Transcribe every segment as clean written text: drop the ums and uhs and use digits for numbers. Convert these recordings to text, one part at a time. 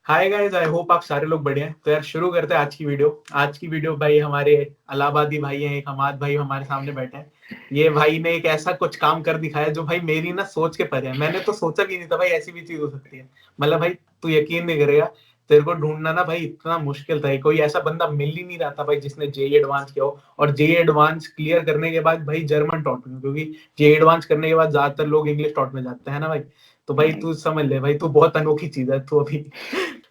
Hi guys, I hope आप सारे लोग बढ़िया हैं। तो यार शुरू करते हैं आज की वीडियो भाई हमारे इलाहाबादी भाई हैं, एक हमाद भाई हमारे सामने बैठे हैं। ये भाई ने एक ऐसा कुछ काम कर दिखाया जो भाई मेरी ना सोच के परे है। मैंने तो सोचा भी नहीं था भाई ऐसी भी चीज हो सकती है। मतलब भाई तू यकीन नहीं करेगा, तेरे को ढूंढना ना भाई इतना मुश्किल था। कोई ऐसा बंदा मिल ही नहीं रहा था भाई जिसने जेई एडवांस किया हो, और जेई एडवांस क्लियर करने के बाद भाई जर्मन टॉट में, क्योंकि जेई एडवांस करने के बाद ज्यादातर लोग इंग्लिश टॉट में जाते हैं ना भाई। तो भाई तू समझ ले भाई, तू बहुत अनोखी चीज है तू अभी।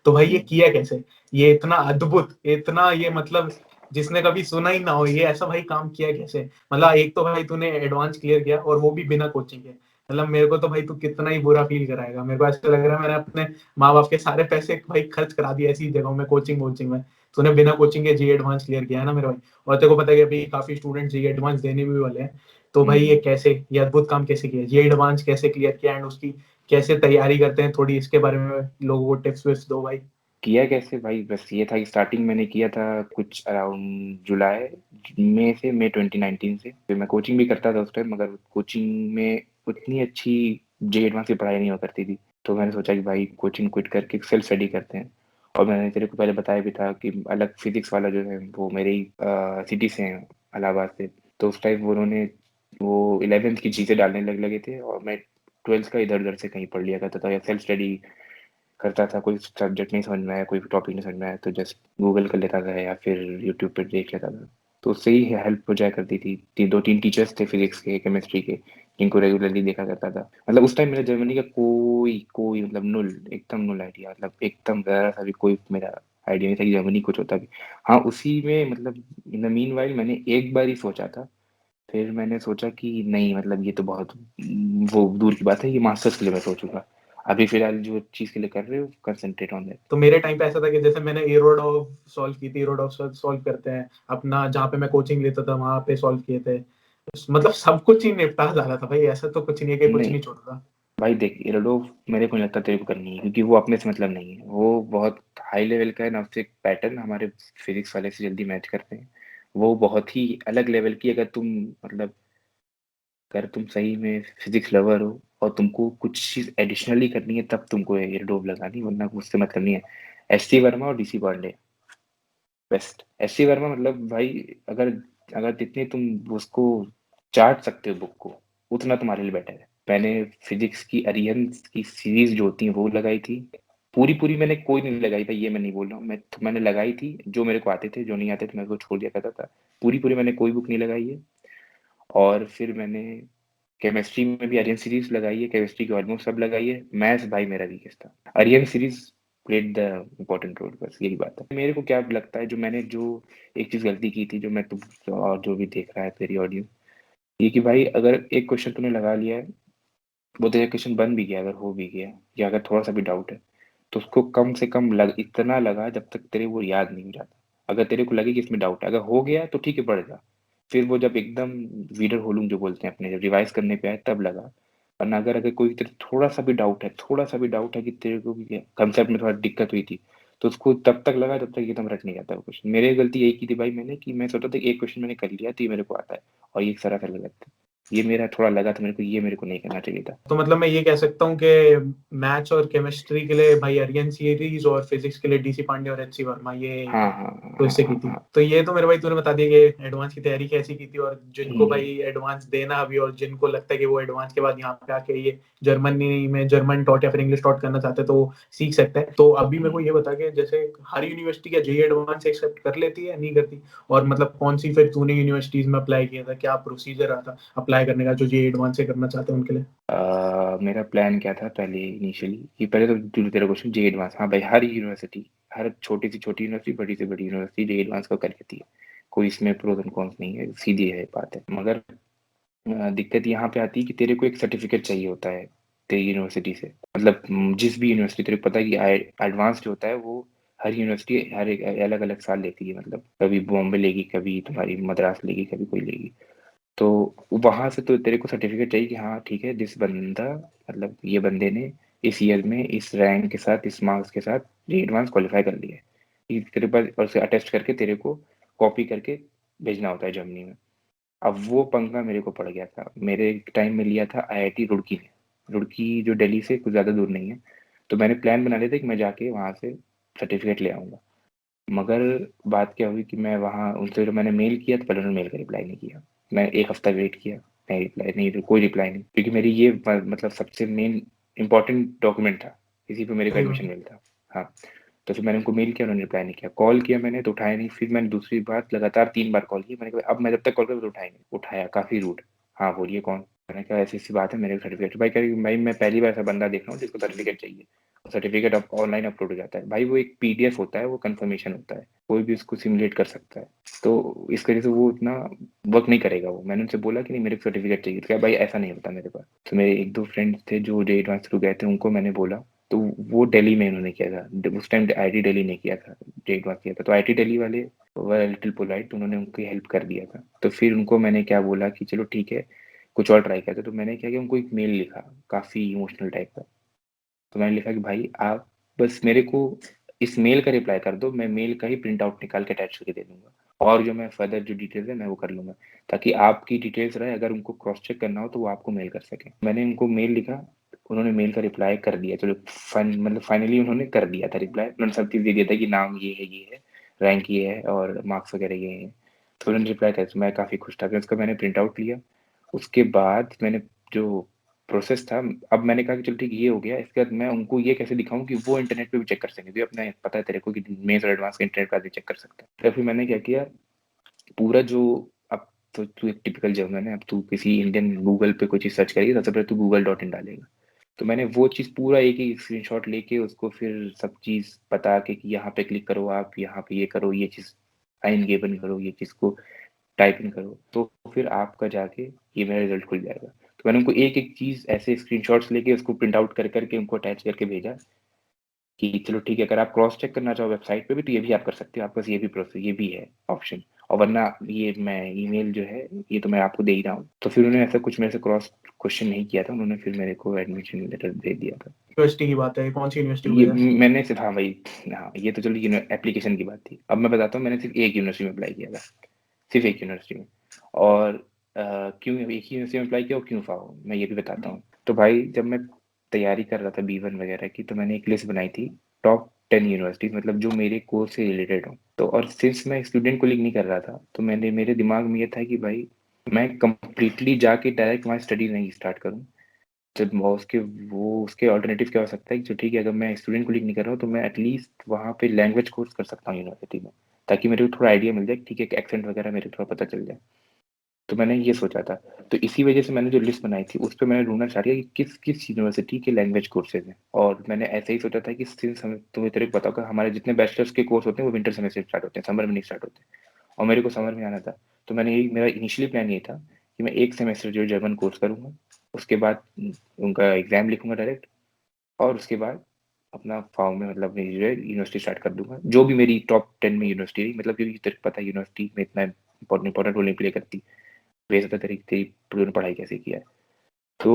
तो भाई ये किया कैसे, ये इतना अद्भुत, इतना ये मतलब जिसने कभी सुना ही ना हो, ये ऐसा भाई काम किया कैसे। मतलब एक तो भाई तूने एडवांस क्लियर किया और वो भी बिना कोचिंग के। मतलब मेरे को तो भाई तू कितना ही बुरा फील कराएगा। मेरे को ऐसा लग रहा है मैंने अपने माँ बाप के सारे पैसे भाई खर्च करा दिए ऐसी जगहों में, कोचिंग कोचिंग में। तूने बिना कोचिंग के जी एडवांस क्लियर किया है ना मेरे भाई। और तेरे को पता है कि अभी काफी स्टूडेंट जी एडवांस देने भी वाले हैं। तो भाई ये कैसे, ये अद्भुत काम कैसे किया, जी एडवांस कैसे क्लियर किया एंड उसकी कैसे तैयारी करते हैं, थोड़ी इसके बारे में लोगों को टिप्स विप्स दो भाई। किया कैसे भाई? बस ये था कि स्टार्टिंग मैंने किया था कुछ अराउंड जुलाई मई 2019 से। फिर मैं कोचिंग भी करता था उस टाइम, मगर कोचिंग में उतनी अच्छी जे एडवांस की पढ़ाई नहीं हो करती थी। तो मैंने सोचा कि भाई कोचिंग क्विट करके सेल्फ स्टडी करते हैं। और मैंने तेरे को पहले बताया भी था कि अलग फिजिक्स वाला जो है वो मेरे ही सिटी से हैं, इलाहाबाद से। तो उस टाइम वो उन्होंने वो 11th की चीज़ें डालने लगे थे, और मैं 12th का इधर उधर से कहीं पढ़ लिया करता था या सेल्फ स्टडी करता था। कोई सब्जेक्ट नहीं समझ में आया, कोई टॉपिक नहीं समझ में आया, तो जस्ट गूगल कर लेता था या फिर यूट्यूब पे देख लेता था। तो उससे ही हेल्प हो जाया करती थी। दो तीन टीचर्स थे फिजिक्स के, केमिस्ट्री के, जिनको रेगुलरली देखा करता था। मतलब उस टाइम मेरा जर्मनी का कोई कोई मतलब नुल, एकदम नुल आइडिया, मतलब एकदम ज़रा सा भी कोई मेरा आइडिया नहीं था कि जर्मनी कुछ होता भी। हाँ, उसी में मतलब इन द मीन वाइल मैंने एक बार ही सोचा था। फिर मैंने सोचा कि नहीं, मतलब ये तो बहुत वो दूर की बात है, ये मास्टर्स के लिए मैं सोचूंगा। अभी फिलहाल जो चीज़ के लिए कर रहे हो, कंसंट्रेट ऑन दैट। तो मेरे टाइम पे ऐसा था कि जैसे मैंने एरोडॉव सॉल्व की थी, एरोडॉव सॉल्व करते हैं अपना, जहाँ पे मैं कोचिंग लेता था वहां पे सॉल्व किए थे। मतलब सब कुछ ही निपटा जा रहा था भाई, ऐसा तो कुछ नहीं है कि कुछ नहीं नहीं छोड़ रहा। भाई, देख एरोडो मेरे को नहीं लगता तेरे को करनी है, क्योंकि वो अपने से मतलब नहीं है। वो बहुत हाई लेवल का है ना, उससे पैटर्न हमारे फिजिक्स वाले से जल्दी मैच करते हैं। वो बहुत ही अलग लेवल की, अगर तुम मतलब अगर तुम सही में फिजिक्स लवर हो और तुमको कुछ चीज़ एडिशनली करनी है, तब तुमको एरोडोव लगानी, वरना उससे मतलब नहीं है। एस सी वर्मा और D C Pandey best. S C Verma मतलब भाई, अगर अगर जितने तुम उसको चाट सकते हो बुक को, उतना तुम्हारे लिए बेटर है। मैंने फिजिक्स की अरियंस की सीरीज जो होती है वो लगाई थी। पूरी पूरी मैंने कोई नहीं लगाई भाई, ये मैं नहीं बोल रहा हूँ। मैंने लगाई थी जो मेरे को आते थे, जो नहीं आते थे मैं उसको छोड़ दिया करता था। पूरी पूरी मैंने कोई बुक नहीं लगाई है। और फिर मैंने केमिस्ट्री में भी आर्यन सीरीज लगाई है, केमिस्ट्री की ऑलमोस्ट सब लगाई है। मैथ्स भाई मेरा वीकेस्ट था। Aryan series played the important role, बस यही बात है। मेरे को क्या लगता है, जो एक चीज गलती की थी, जो मैं तुम और जो भी देख रहा है तेरी ऑडियो, ये कि भाई अगर एक क्वेश्चन तूने लगा लिया है, वो तेरा क्वेश्चन बन भी गया, अगर हो भी गया, या अगर थोड़ा सा भी डाउट है, तो उसको कम से कम इतना लगा जब तक तेरे वो याद नहीं हो जाता। अगर तेरे को लगे कि इसमें डाउट है, अगर हो गया तो ठीक है, पढ़ जा। फिर वो जब एकदम वीडर होलूम जो बोलते हैं अपने, जब रिवाइज करने पे आए तब लगा। वरना अगर कोई तेरे थोड़ा सा भी डाउट है, थोड़ा सा भी डाउट है कि तेरे को कंसेप्ट में थोड़ा दिक्कत हुई थी, तो उसको तब तक लगा जब तक एकदम रट नहीं जाता वो क्वेश्चन। मेरी गलती यही की थी भाई मैंने, कि मैं सोचा था कि एक क्वेश्चन मैंने कर लिया तो ये मेरे को आता है, और ये सरासर गलत था। ये मेरा थोड़ा लगा था मेरे को, ये मेरे को नहीं करना चाहिए था। तो मतलब मैं ये कह सकता हूँ कि मैथ्स और केमिस्ट्री के लिए भाई आर्यन सीरीज, और फिजिक्स के लिए डीसी पांडे और एचसी वर्मा, ये हाँ हाँ तो हाँ इससे की हाँ थी। हाँ। तो ये तो मेरे भाई तूने बता दिया कि एडवांस की तैयारी कैसी की थी, और जिनको हम्म, भाई एडवांस देना अभी, और जिनको लगता है कि वो एडवांस के बाद यहाँ पे आके ये जर्मनी में जर्मन टॉट या फिर इंग्लिश टॉट करना चाहते हैं तो वो सीख सकते हैं। तो अभी मेरे को हम्म। ये बता के, जैसे हर यूनिवर्सिटी क्या जेईई एडवांस एक्सेप्ट कर लेती है, नहीं करती? और मतलब कौन सी फिर तूने यूनिवर्सिटीज में अप्लाई किया था, क्या प्रोसीजर रहा था अप्लाई करने का, जो जेईई एडवांस से करना चाहते हैं उनके लिए? मेरा प्लान क्या था पहले इनिशियली, कि पहले तो जो तेरा क्वेश्चन जे एडवांस, हाँ भाई, हर यूनिवर्सिटी, हर छोटी से छोटी यूनिवर्सिटी, बड़ी से बड़ी यूनिवर्सिटी जे एडवांस को कर लेती है। कोई इसमें प्रोस एंड कॉन्स नहीं है, सीधी है बात है। मगर दिक्कत यहाँ पे आती है कि तेरे को एक सर्टिफिकेट चाहिए होता है तेरी यूनिवर्सिटी से। मतलब जिस भी यूनिवर्सिटी, तेरे को पता है कि एडवांस जो होता है वो हर यूनिवर्सिटी हर एक अलग अलग साल लेती है। मतलब कभी बॉम्बे लेगी, कभी तुम्हारी मद्रास लेगी, कभी कोई लेगी। तो वहां से तो तेरे को सर्टिफिकेट चाहिए कि हाँ ठीक है, जिस बंदा मतलब ये बंदे ने इस ईयर में इस रैंक के साथ, इस मार्क्स के साथ ये एडवांस क्वालिफाई कर लिया है। ये तेरे पास, और उसे अटेस्ट करके तेरे को कॉपी करके भेजना होता है जर्मनी में। अब वो पंगा मेरे को पड़ गया था। मेरे टाइम में लिया था आईआईटी रुड़की ने। रुड़की जो दिल्ली से कुछ ज़्यादा दूर नहीं है। तो मैंने प्लान बना लिया था कि मैं जाके वहाँ से सर्टिफिकेट ले आऊँगा। मगर बात क्या हुई कि मैं वहाँ उनसे जब मैंने मेल किया तो पहले उन्होंने मेल का रिप्लाई नहीं किया। मैं 1 हफ्ता वेट किया, नहीं रिप्लाई नहीं, कोई रिप्लाई नहीं, क्योंकि मेरी ये मतलब सबसे मेन इम्पोर्टेंट डॉक्यूमेंट था, इसी पे मेरे को सही एडमिशन बात। मिलता। हाँ, तो फिर मैंने उनको मेल किया, उन्होंने रिप्लाई नहीं किया। कॉल किया मैंने तो उठाया नहीं, फिर मैंने दूसरी बार लगातार 3 बार कॉल किया। मैंने कहा अब मैं जब तक कॉल करूँ तो उठाया नहीं। उठाया, काफ़ी रूड। हाँ, बोलिए कौन? मैंने कहा ऐसी-ऐसी बात है, मेरे को सर्टिफिकेट। भाई कह रही भाई मैं पहली बार ऐसा बंदा देख रहा हूँ जिसको सर्टिफिकेट चाहिए। सर्टिफिकेट अब ऑनलाइन अपलोड हो जाता है। भाई वो एक पीडीएफ होता है, वो कन्फर्मेशन होता है। कोई भी उसको सिमुलेट कर सकता है। तो इस वजह से वो उतना वर्क नहीं करेगा वो। मैंने उनसे बोला कि नहीं मेरे को सर्टिफिकेट चाहिए। तो क्या भाई ऐसा नहीं होता मेरे पास। तो मेरे 1-2 फ्रेंड्स थे जो जे एडवांस थ्रू गए थे, उनको मैंने बोला, तो वो दिल्ली में उन्होंने किया था। उस टाइम आईटी दिल्ली ने किया था, जे एडवांस किया था। तो आईटी दिल्ली वाले वर लिटिल पोलाइट, उन्होंने उनकी हेल्प कर दिया था। तो फिर उनको मैंने क्या बोला कि चलो ठीक है, कुछ और ट्राई करते। तो मैंने क्या किया, उनको एक मेल लिखा, काफ़ी इमोशनल टाइप का। तो मैंने लिखा कि भाई आप बस मेरे को इस मेल का रिप्लाई कर दो, मैं मेल का ही प्रिंट आउट निकाल के अटैच करके दे दूंगा, और जो मैं फर्दर जो डिटेल्स है मैं वो कर लूंगा, ताकि आपकी डिटेल्स रहे, अगर उनको क्रॉस चेक करना हो तो वो आपको मेल कर सके। मैंने उनको मेल लिखा, उन्होंने मेल का रिप्लाई कर दिया। चलो मतलब फाइनली उन्होंने कर दिया था रिप्लाई। उन्होंने सब चीज़ दे दिया था कि नाम ये है, रैंक ये है और मार्क्स वगैरह ये हैं। तो उन्होंने रिप्लाई कर, मैं काफ़ी खुश था। फिर उसका मैंने प्रिंट आउट लिया। उसके बाद मैंने जो प्रोसेस था, अब मैंने कहा कि चलो ठीक ये हो गया, इसके बाद मैं उनको ये कैसे दिखाऊं कि वो इंटरनेट पे भी चेक कर सकें, क्योंकि अपना पता है तेरे को कि मेंस और एडवांस का इंटरनेट पे चेक कर सकता है। तो फिर मैंने क्या किया, पूरा जो अब तो तू एक टिपिकल जर्मन है, अब तू किसी इंडियन गूगल पे कोई चीज़ सर्च करेगी, सबसे पहले तू google.in डालेगा। तो मैंने वो चीज़ पूरा एक ही स्क्रीनशॉट लेके उसको फिर सब चीज़ बता के कि यहाँ पे क्लिक करो, आप यहाँ पे ये करो, ये चीज़ आइनगेबन करो, ये चीज़ को टाइप इन करो, तो फिर आपका जाके ये मेरा रिजल्ट खुल जाएगा। तो मैंने उनको एक-एक चीज़ ऐसे स्क्रीनशॉट्स लेके उसको प्रिंट आउट कर उनको अटैच करके भेजा कि चलो ठीक है, अगर आप क्रॉस चेक करना चाहो वेबसाइट पे भी तो ये भी आप कर सकते हो, आपके पास ये भी प्रोसेस ये भी है ऑप्शन, और वरना ये मैं ईमेल जो है ये तो मैं आपको दे ही रहा हूँ। तो फिर उन्होंने ऐसा कुछ मेरे से क्रॉस क्वेश्चन नहीं किया था, उन्होंने फिर मेरे को एडमिशन लेटर दे दिया था। यूनिवर्सिटी की बात है, कौन सी यूनिवर्सिटी को ये भेजा? मैंने सिर्फ, हाँ भाई, हाँ ये तो चलो एप्लीकेशन की बात थी। अब मैं बताता हूँ मैंने सिर्फ एक यूनिवर्सिटी में अप्लाई किया था, सिर्फ एक यूनिवर्सिटी में। और क्यों एक ही यूनिवर्सिटी में अप्लाई किया और क्यों फाओ, मैं ये भी बताता हूँ। तो भाई जब मैं तैयारी कर रहा था B1 वगैरह की, तो मैंने एक लिस्ट बनाई थी टॉप 10 यूनिवर्सिटीज, मतलब जो मेरे कोर्स से रिलेटेड हो। तो और सिंस मैं स्टूडेंट को लिंक नहीं कर रहा था, तो मेरे दिमाग में ये था कि भाई मैं कंप्लीटली जाके डायरेक्ट वहाँ स्टडी नहीं स्टार्ट करूँ। जब उसके ऑल्टरनेटिव क्या हो सकता है कि जो ठीक है, अगर मैं स्टूडेंट को लिंक नहीं कर रहा हूँ तो मैं एटलीस्ट वहाँ पे लैंग्वेज कोर्स कर सकता हूँ यूनिवर्सिटी में, ताकि मेरे को थोड़ा आइडिया मिल जाए, ठीक है, एक्सेंट वगैरह मेरे को थोड़ा पता चल जाए। तो मैंने ये सोचा था। तो इसी वजह से मैंने जो लिस्ट बनाई थी उस पे मैंने ढूंढना स्टार्ट किया कि किस किस यूनिवर्सिटी के लैंग्वेज कोर्सेज हैं। और मैंने ऐसे ही सोचा था कि सिंस हमें, तुम्हें तेरे को पता होगा, हमारे जितने बैचलर्स के कोर्स होते हैं वो विंटर सेमेस्टर स्टार्ट होते हैं, समर में नहीं स्टार्ट होते, और मेरे को समर में आना था। तो मैंने यही, मेरा इनिशियली प्लान ये था कि मैं एक सेमेस्टर जो जर्मन कोर्स करूँगा, उसके बाद उनका एग्जाम लिखूंगा डायरेक्ट, और उसके बाद अपना फॉर्म में मतलब मेरी जो है यूनिवर्सिटी स्टार्ट कर दूंगा, जो भी मेरी टॉप 10 में यूनिवर्सिटी रही, मतलब क्योंकि तेरे को पता है यूनिवर्सिटी में इतना इंपॉर्टेंट रोल नहीं प्ले करती, बेस होता है तेरी तेरी तूने पढ़ाई कैसे किया है। तो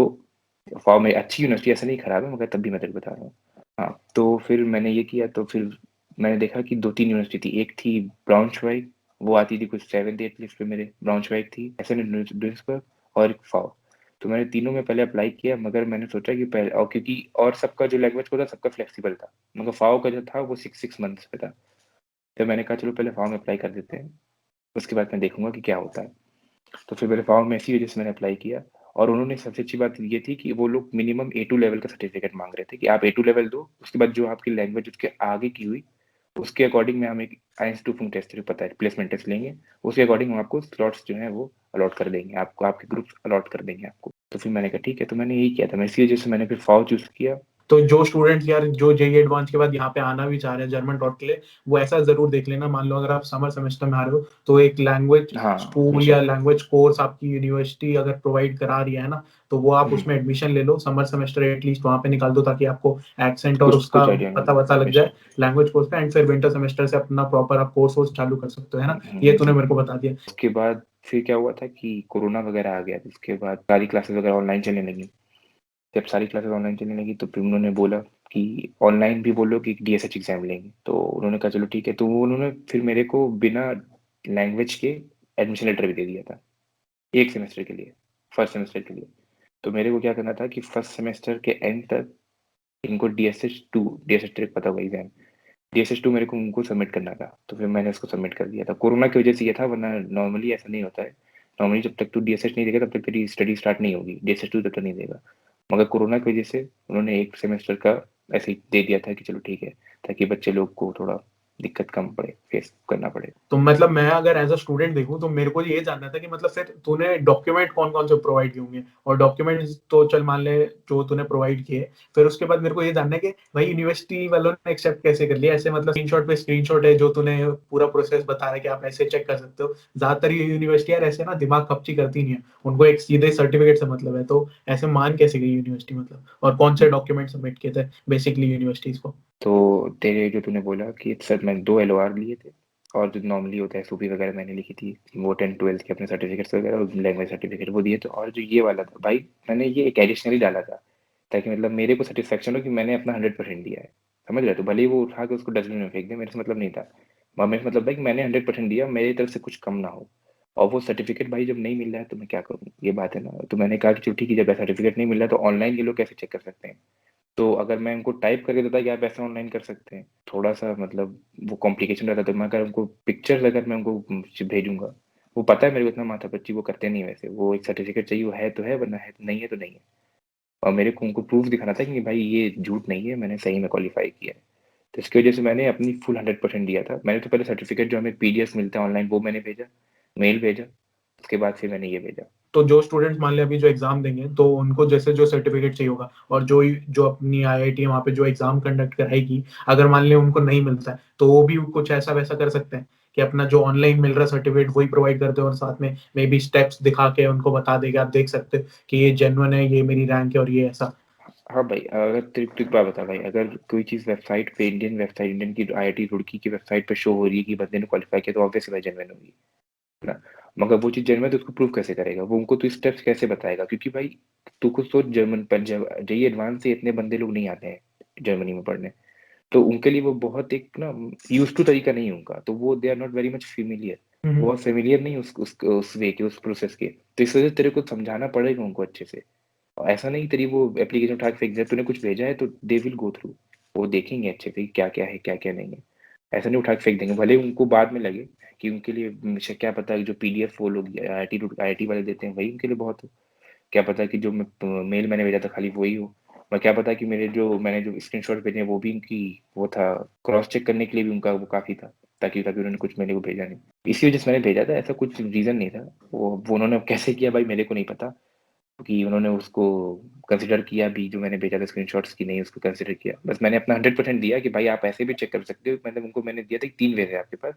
फॉर्म में अच्छी यूनिवर्सिटी ऐसा नहीं खराब है, मगर तब भी मैं तेरे को बता रहा हूँ। हाँ, तो फिर मैंने ये किया, तो फिर मैंने देखा कि 2-3 यूनिवर्सिटी थी। एक थी ब्राउनश्वाइग, वो आती थी कुछ 7th-8th लिस्ट पे मेरे, ब्राउनश्वाइग थी, एसन-डुइसबर्ग, और एक फाओ। तो मैंने तीनों में पहले अप्लाई किया, मगर मैंने सोचा कि पहले, और क्योंकि और सबका जो लैंग्वेज कोड था सबका फ्लेक्सिबल था, मगर फाओ का जो था वो 6 मंथ्स पे था। तो मैंने कहा चलो पहले फाओ में अप्लाई कर देते हैं, उसके बाद मैं देखूंगा कि क्या होता है। तो फिर मेरे फॉर्म में इसी वजह से मैंने अप्लाई किया। और उन्होंने सबसे अच्छी बात ये थी कि वो लोग मिनिमम A2 लेवल का सर्टिफिकेट मांग रहे थे कि आप A2 लेवल दो, उसके बाद जो आपकी लैंग्वेज उसके आगे की हुई उसके अकॉर्डिंग में हम एक आइंस्टीट्यूट टेस्ट, जो पता है प्लेसमेंट टेस्ट लेंगे, उसके अकॉर्डिंग हम आपको स्लॉट्स जो है वो अलॉट कर देंगे, आपको आपके ग्रुप अलॉट कर देंगे आपको। तो फिर मैंने कहा ठीक है, तो मैंने यही किया था, मैं इसी वजह से मैंने फिर फाओ चूज किया। तो जो स्टूडेंट यार जो जेईई एडवांस के बाद यहाँ पे आना भी चाह रहे हैं जर्मन डॉट के लिए, वो ऐसा जरूर देख लेना। मान लो अगर आप समर सेमेस्टर में आ रहे हो तो एक लैंग्वेज हाँ, स्कूल या हमेशा। लैंग्वेज कोर्स आपकी यूनिवर्सिटी अगर प्रोवाइड करा रही है ना, तो वो आप हम्म, उसमें एडमिशन ले लो, समर सेमेस्टर एटलीस्ट वहाँ पे निकाल दो, ताकि आपको एक्सेंट और उसका कुछ आइडिया मिल पता जाए वता लग हमेशा। जाए लैंग्वेज कोर्स का। एंड फिर विंटर सेमेस्टर से अपना प्रॉपर आप कोर्स चालू कर सकते हो, है ना। ये तूने मेरे को बता दिया। उसके बाद फिर क्या हुआ था कि कोरोना वगैरह आ गया, तो उसके बाद सारी क्लासेस वगैरह ऑनलाइन चलने लगी। जब सारी क्लासेस ऑनलाइन चलने लगी तो फिर उन्होंने बोला कि ऑनलाइन भी बोलो कि DSH एग्जाम लेंगे। तो उन्होंने कहा चलो ठीक है, तो वो उन्होंने फिर मेरे को बिना लैंग्वेज के एडमिशन लेटर भी दे दिया था, एक सेमेस्टर के लिए, फर्स्ट सेमेस्टर के लिए। तो मेरे को क्या करना था कि फर्स्ट सेमेस्टर के एंड तक इनको DSH 2, DSH ट्रिक पता होगा एग्जाम, DSS2 मेरे को उनको सबमिट करना था, तो फिर मैंने उसको सबमिट कर दिया था। कोरोना की वजह से ये था, वरना नॉर्मली ऐसा नहीं होता है। नॉर्मली जब तक तू DSS नहीं देगा तब तक तेरी स्टडी स्टार्ट नहीं होगी, DSS2 तब तक नहीं देगा। मगर कोरोना की वजह से उन्होंने 1 सेमेस्टर का ऐसे ही दे दिया था कि चलो ठीक है, ताकि बच्चे लोग को थोड़ा दिक्कत कम पड़े, फेस करना पड़े। तो मतलब मैं अगर एज अ स्टूडेंट देखूं तो मेरे को ये जानना था कि मतलब फिर तूने डॉक्यूमेंट कौन कौन से प्रोवाइड किए होंगे, और डॉक्यूमेंट्स तो चल मान ले जो तूने प्रोवाइड किए, फिर उसके बाद मेरे को ये जानना है कि भाई यूनिवर्सिटी वालों ने एक्सेप्ट कैसे कर लिया। ऐसे मतलब स्क्रीनशॉट पे स्क्रीनशॉट है जो तूने पूरा प्रोसेस बता रहा है कि आप ऐसे चेक कर सकते हो। ज्यादातर ये यूनिवर्सिटी यार ऐसे ना दिमाग खपची करती नहीं है, उनको एक सीधे सर्टिफिकेट से मतलब है। तो ऐसे मान कैसे गई यूनिवर्सिटी मतलब, और कौन से डॉक्यूमेंट सबमिट किए थे बेसिकली यूनिवर्सिटीज को? तो तेरे जो तूने बोला कि सर मैंने 2 LOR लिए थे, और जो नॉर्मली होता है SOP वगैरह मैंने लिखी थी, वो 10-12 के अपने सर्टिफिकेट्स वगैरह और लैंग्वेज सर्टिफिकेट वो दिए थे। और जो ये वाला था भाई, मैंने ये एक एडिशनली डाला था, ताकि मतलब मेरे को सेटिस्फेक्शन हो कि मैंने अपना 100% दिया है। समझ रहे? तो भले ही वो उठा के उसको डस्टबिन में फेंक दे, मेरे से मतलब नहीं था। मेरे से मतलब था कि मैंने 100% दिया, मेरी तरफ से कुछ कम ना हो। और वो सर्टिफिकेट भाई जब नहीं मिल रहा है तो मैं क्या करूँ? ये बात है ना। तो मैंने कहा कि चलो ठीक है, जब सर्टिफिकेट नहीं मिल रहा है तो ऑनलाइन ये लोग कैसे चेक कर सकते हैं? तो अगर मैं उनको टाइप करके देता कि आप ऐसे ऑनलाइन कर सकते हैं, थोड़ा-सा मतलब वो कॉम्प्लिकेशन रहता। तो मैं अगर उनको पिक्चर्स अगर मैं उनको भेजूँगा, वो पता है मेरे को इतना माथा-पच्ची वो करते नहीं वैसे। वो एक सर्टिफिकेट चाहिए, वो है तो है, वरना है तो नहीं है तो नहीं है। और मेरे को उनको प्रूफ दिखाना था कि भाई ये झूठ नहीं है, मैंने सही में क्वालीफाई किया है। तो इसकी वजह से मैंने अपनी फुल 100% दिया था। मैंने तो पहले सर्टिफिकेट जो हमें पीडीएफ मिलता है ऑनलाइन वो मैंने भेजा, मेल भेजा, उसके बाद फिर मैंने ये भेजा। तो जो स्टूडेंट्स मान ले अभी जो एग्जाम देंगे तो उनको जैसे जो सर्टिफिकेट चाहिए होगा, और जो जो अपनी आईआईटी वहाँ पे जो एग्जाम कंडक्ट कराएगी, अगर मान ले उनको नहीं मिलता है तो वो भी कुछ ऐसा वैसा कर सकते हैं कि अपना जो ऑनलाइन मिल रहा सर्टिफिकेट वही प्रोवाइड करते हैं, और साथ में मे बी स्टेप्स दिखा के उनको बता देगा, आप देख सकते हो कि ये जेन्युइन है, ये मेरी रैंक है और ये ऐसा। हाँ भाई, अगर तेरी बात बता भाई, अगर कोई चीज़ वेबसाइट पे, इंडियन वेबसाइट, इंडियन की आईआईटी रुड़की की वेबसाइट पे शो हो रही है कि बंदे ने क्वालिफाई किया, तो ऑब्वियसली भाई जेन्युइन होगी, है ना। मगर वो चीज़ जेन्युइन है तो उसको प्रूव कैसे करेगा? वो उनको तो स्टेप्स कैसे बताएगा? क्योंकि भाई तू खुद सोच, जर्मन पर जेईई एडवांस से इतने बंदे लोग नहीं आते हैं जर्मनी में पढ़ने। तो उनके लिए वो बहुत एक ना यूज्ड टू तरीका नहीं है उनका, तो वो they are not very much familiar. वो बहुत फेमिलियर नहीं उस वे के, उस प्रोसेस के। तो इस वजह से तेरे को समझाना पड़ेगा उनको अच्छे से। और ऐसा नहीं तेरी वो एप्लीकेशन उठा के फेंक दिया, तूने कुछ भेजा है तो दे विल गो थ्रू, वो देखेंगे अच्छे से कि क्या-क्या है, क्या-क्या नहीं है। ऐसा नहीं उठा के फेंक देंगे, भले उनको बाद में लगे कि उनके लिए क्या पता जो पीडीएफ वो लोग आईआईटी वाले देते हैं वही उनके लिए बहुत हो। क्या पता कि जो मेल मैंने भेजा था खाली वही हो। और क्या पता कि मैंने जो स्क्रीनशॉट भेजे हैं वो भी उनकी वो था, क्रॉस चेक करने के लिए भी उनका वो काफ़ी था, ताकि ताकि उन्होंने कुछ मेरे को भेजा नहीं। इसी वजह से मैंने भेजा था, ऐसा कुछ रीज़न नहीं था। वो उन्होंने कैसे किया भाई मेरे को नहीं पता, कि उन्होंने उसको कंसिडर किया भी जो मैंने भेजा था स्क्रीनशॉट्स की नहीं उसको कंसिडर किया। बस मैंने अपना 100% दिया कि भाई आप ऐसे भी चेक कर सकते हो। मतलब उनको मैंने दिया था कि 3 वे है आपके पास।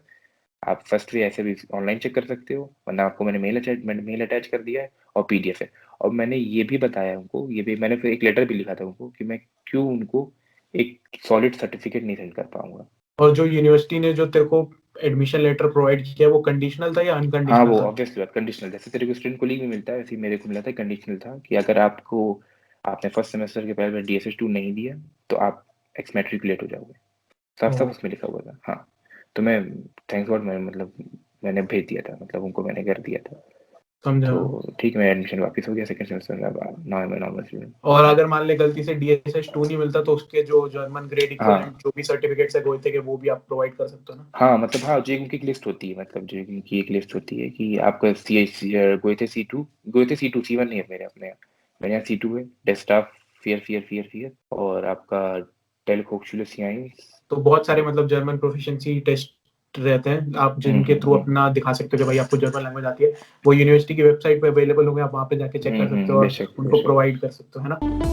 आप फर्स्ट वे ऐसे भी ऑनलाइन चेक कर सकते हो, वरना आपको मैंने मेल अटैच कर दिया है, और पीडीएफ है। और मैंने ये भी बताया उनको, ये भी मैंने फिर एक लेटर भी लिखा था उनको कि मैं क्यों उनको एक सॉलिड सर्टिफिकेट नहीं सेंड कर पाऊँगा। और जो यूनिवर्सिटी ने जो तेरे को एडमिशन लेटर प्रोवाइड किया वो कंडीशनल था या हाँ, अनकंडीशनल वो था? ऑब्वियसली बात कंडीशनल, जैसे तेरे को स्टूडेंट को लीव में मिलता है वैसे ही मेरे को मिला था, कंडीशनल था कि अगर आपने फर्स्ट सेमेस्टर के पहले DSS2 नहीं दिया तो आप एक्समैट्रिकुलेट हो जाओगे। साफ-साफ उसमें लिखा हुआ था। हाँ, तो मैं थैंक्स गॉड मैंने भेज दिया था, मतलब उनको मैंने कर दिया था। समझा। तो ठीक है, मेरा एडमिशन वापस हो गया सेकंड सेमेस्टर में। अब now I am a normal student. और अगर मान ले गलती से DSS2 नहीं मिलता तो उसके जो जर्मन ग्रेड हाँ, इक्विवेलेंट जो भी सर्टिफिकेट्स है गोइथे के वो भी आप प्रोवाइड कर सकते हो ना? हाँ, मतलब हाँ, जो उनकी एक लिस्ट होती है, मतलब जो उनकी एक लिस्ट होती है कि आपका गोएथे C2 C1 नहीं है मेरे यहाँ C2 है, डेस्कटॉप फियर और आपका डेल होक्सचुलस साइंस। तो बहुत सारे मतलब जर्मन प्रोफिशिएंसी टेस्ट रहते हैं आप हुँ, जिनके थ्रू अपना दिखा सकते हो कि भाई आपको जर्मन लैंग्वेज आती है। वो यूनिवर्सिटी की वेबसाइट पे अवेलेबल होंगे, आप वहाँ पे जाके चेक कर सकते हो और बेशक, उनको बेशक। प्रोवाइड कर सकते हो, है ना?